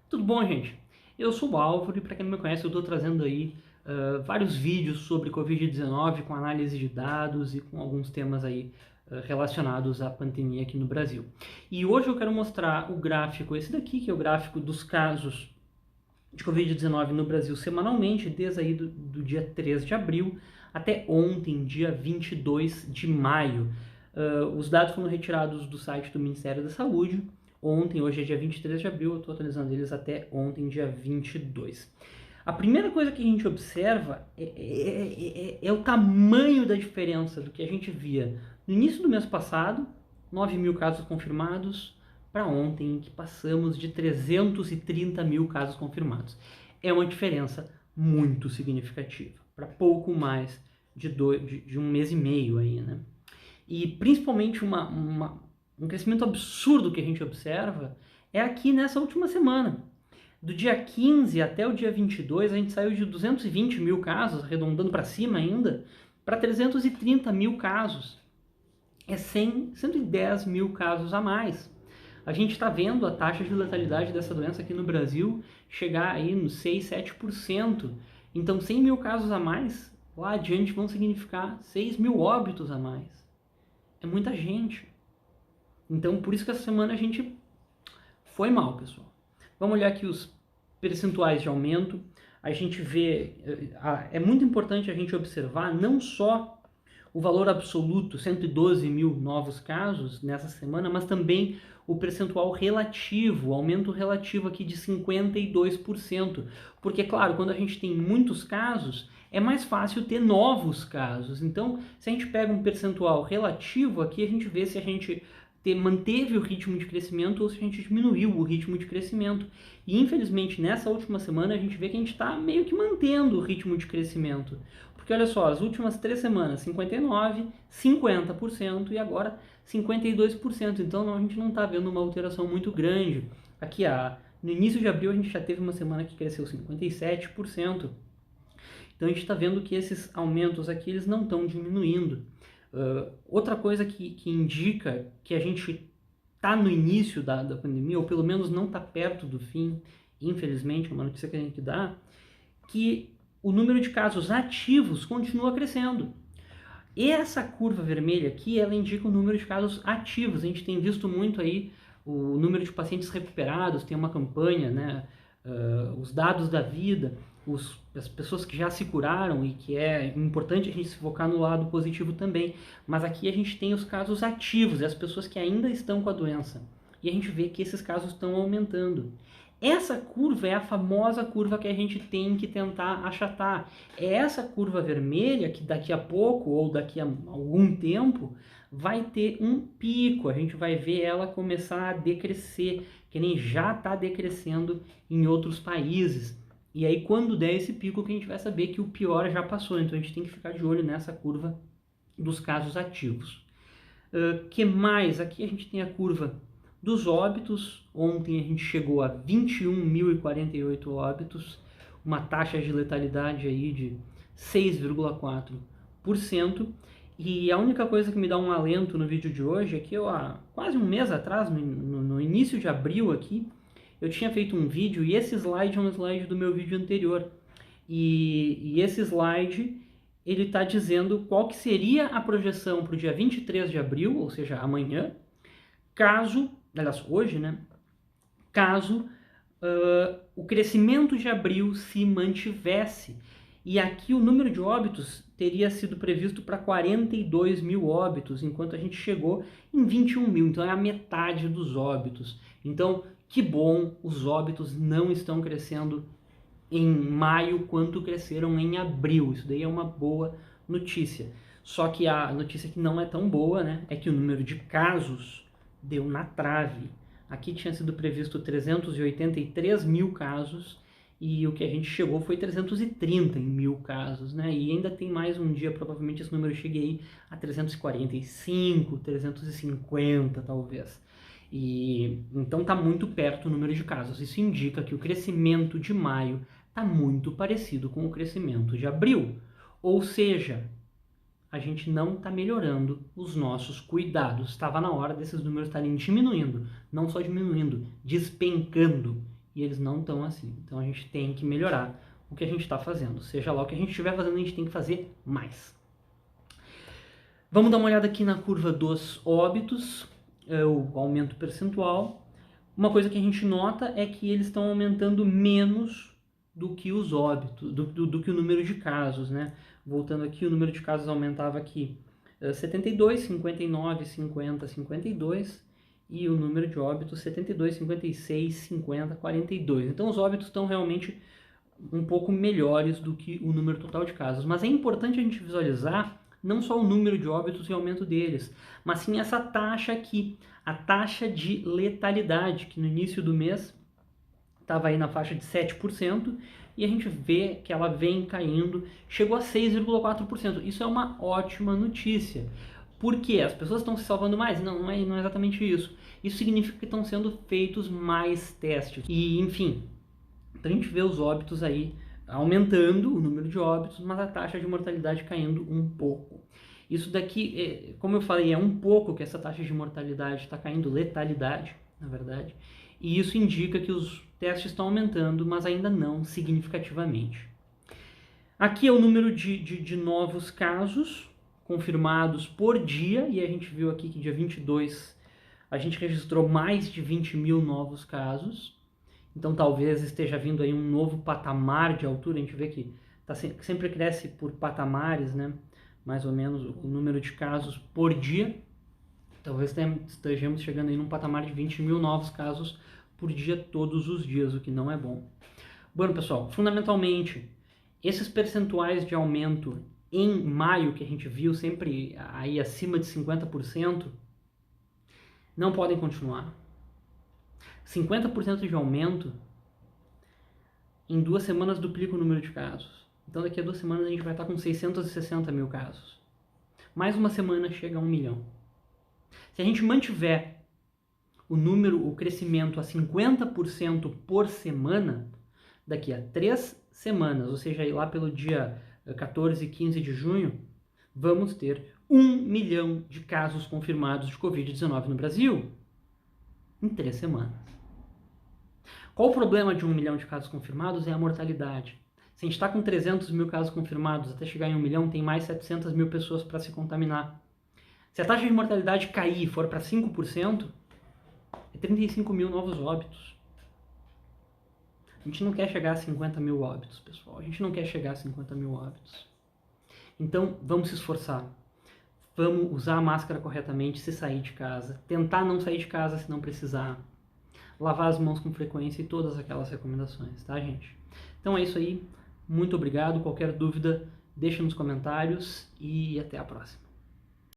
Tudo bom, gente? Eu sou o Álvaro e para quem não me conhece, eu estou trazendo aí vários vídeos sobre Covid-19 com análise de dados e com alguns temas aí relacionados à pandemia aqui no Brasil. E hoje eu quero mostrar o gráfico, esse daqui, que é o gráfico dos casos de Covid-19 no Brasil semanalmente, desde aí do dia 3 de abril até ontem, dia 22 de maio. Os dados foram retirados do site do Ministério da Saúde. Ontem, hoje é dia 23 de abril, eu estou atualizando eles até ontem, dia 22. A primeira coisa que a gente observa é o tamanho da diferença do que a gente via no início do mês passado, 9 mil casos confirmados, para ontem, em que passamos de 330 mil casos confirmados. É uma diferença muito significativa, para pouco mais de um mês e meio aí, né? E principalmente um crescimento absurdo que a gente observa é aqui nessa última semana. Do dia 15 até o dia 22, a gente saiu de 220 mil casos, arredondando para cima ainda, para 330 mil casos. É 110 mil casos a mais. A gente está vendo a taxa de letalidade dessa doença aqui no Brasil chegar aí nos 6, 7%. Então 100 mil casos a mais, lá adiante vão significar 6 mil óbitos a mais. É muita gente. Então por isso que essa semana a gente foi mal, pessoal. Vamos olhar aqui os percentuais de aumento. A gente vê, é muito importante a gente observar não só o valor absoluto, 112 mil novos casos nessa semana, mas também o percentual relativo, o aumento relativo aqui de 52%. Porque, claro, quando a gente tem muitos casos, é mais fácil ter novos casos. Então, se a gente pega um percentual relativo aqui, a gente vê se a gente manteve o ritmo de crescimento ou se a gente diminuiu o ritmo de crescimento. E infelizmente nessa última semana a gente vê que a gente está meio que mantendo o ritmo de crescimento. Porque olha só, as últimas 3 semanas 59%, 50% e agora 52%. Então a gente não está vendo uma alteração muito grande. Aqui no início de abril a gente já teve uma semana que cresceu 57%. Então a gente está vendo que esses aumentos aqui eles não estão diminuindo. Outra coisa que indica que a gente está no início da pandemia, ou pelo menos não está perto do fim, infelizmente, é uma notícia que a gente dá, que o número de casos ativos continua crescendo. E essa curva vermelha aqui, ela indica o número de casos ativos. A gente tem visto muito aí o número de pacientes recuperados, tem uma campanha, né? Os dados da vida, as pessoas que já se curaram, e que é importante a gente se focar no lado positivo também. Mas aqui a gente tem os casos ativos, as pessoas que ainda estão com a doença. E a gente vê que esses casos estão aumentando. Essa curva é a famosa curva que a gente tem que tentar achatar. É essa curva vermelha que daqui a pouco, ou daqui a algum tempo, vai ter um pico. A gente vai ver ela começar a decrescer, que nem já está decrescendo em outros países. E aí quando der esse pico que a gente vai saber que o pior já passou. Então a gente tem que ficar de olho nessa curva dos casos ativos. Que mais? Aqui a gente tem a curva dos óbitos. Ontem a gente chegou a 21.048 óbitos, uma taxa de letalidade aí de 6,4%. E a única coisa que me dá um alento no vídeo de hoje é que eu, há quase um mês atrás, no início de abril aqui, eu tinha feito um vídeo, e esse slide é um slide do meu vídeo anterior. E esse slide, ele está dizendo qual que seria a projeção para o dia 23 de abril, ou seja, amanhã, caso, aliás, hoje, né? Caso o crescimento de abril se mantivesse. E aqui o número de óbitos teria sido previsto para 42 mil óbitos, enquanto a gente chegou em 21 mil. Então é a metade dos óbitos. Então, que bom, os óbitos não estão crescendo em maio quanto cresceram em abril. Isso daí é uma boa notícia. Só que a notícia que não é tão boa, né, é que o número de casos deu na trave. Aqui tinha sido previsto 383 mil casos e o que a gente chegou foi 330 mil casos, né? E ainda tem mais um dia, provavelmente esse número chegue aí a 345, 350 talvez. E então está muito perto o número de casos. Isso indica que o crescimento de maio está muito parecido com o crescimento de abril. Ou seja, a gente não está melhorando os nossos cuidados. Estava na hora desses números estarem diminuindo, não só diminuindo, despencando. e eles não estão assim. Então a gente tem que melhorar o que a gente está fazendo. Seja lá o que a gente estiver fazendo, a gente tem que fazer mais. Vamos dar uma olhada aqui na curva dos óbitos, o aumento percentual. Uma coisa que a gente nota é que eles estão aumentando menos do que os óbitos, do que o número de casos, né? Voltando aqui, o número de casos aumentava aqui 72, 59, 50, 52, e o número de óbitos 72, 56, 50, 42. Então os óbitos estão realmente um pouco melhores do que o número total de casos. Mas é importante a gente visualizar não só o número de óbitos e o aumento deles, mas sim essa taxa aqui, a taxa de letalidade, que no início do mês estava aí na faixa de 7%, e a gente vê que ela vem caindo, chegou a 6,4%. Isso é uma ótima notícia. Por quê? As pessoas estão se salvando mais? Não é exatamente isso. Isso significa que estão sendo feitos mais testes. E, enfim, a gente vê os óbitos aí aumentando, o número de óbitos, mas a taxa de mortalidade caindo um pouco. Isso daqui, como eu falei, é um pouco que essa taxa de mortalidade está caindo, letalidade, na verdade, e isso indica que os testes estão aumentando, mas ainda não significativamente. Aqui é o número de novos casos confirmados por dia, e a gente viu aqui que dia 22 a gente registrou mais de 20 mil novos casos. Então talvez esteja vindo aí um novo patamar de altura. A gente vê que sempre cresce por patamares, né? Mais ou menos o número de casos por dia. Talvez estejamos chegando aí num patamar de 20 mil novos casos por dia todos os dias, o que não é bom. Bom, pessoal, fundamentalmente, esses percentuais de aumento em maio que a gente viu sempre aí acima de 50%, não podem continuar. 50% de aumento, em 2 semanas duplica o número de casos. Então daqui a 2 semanas a gente vai estar com 660 mil casos. Mais uma semana chega a 1 milhão. Se a gente mantiver o crescimento a 50% por semana, daqui a 3 semanas, ou seja, lá pelo dia 14 e 15 de junho, vamos ter 1 milhão de casos confirmados de Covid-19 no Brasil. Em 3 semanas. Qual o problema de 1 milhão de casos confirmados? É a mortalidade. Se a gente está com 300 mil casos confirmados, até chegar em 1 milhão, tem mais 700 mil pessoas para se contaminar. Se a taxa de mortalidade cair e for para 5%, é 35 mil novos óbitos. A gente não quer chegar a 50 mil óbitos, pessoal. A gente não quer chegar a 50 mil óbitos. Então, vamos se esforçar. Vamos usar a máscara corretamente se sair de casa. Tentar não sair de casa se não precisar. Lavar as mãos com frequência e todas aquelas recomendações, tá, gente? Então é isso aí. Muito obrigado. Qualquer dúvida, deixa nos comentários e até a próxima.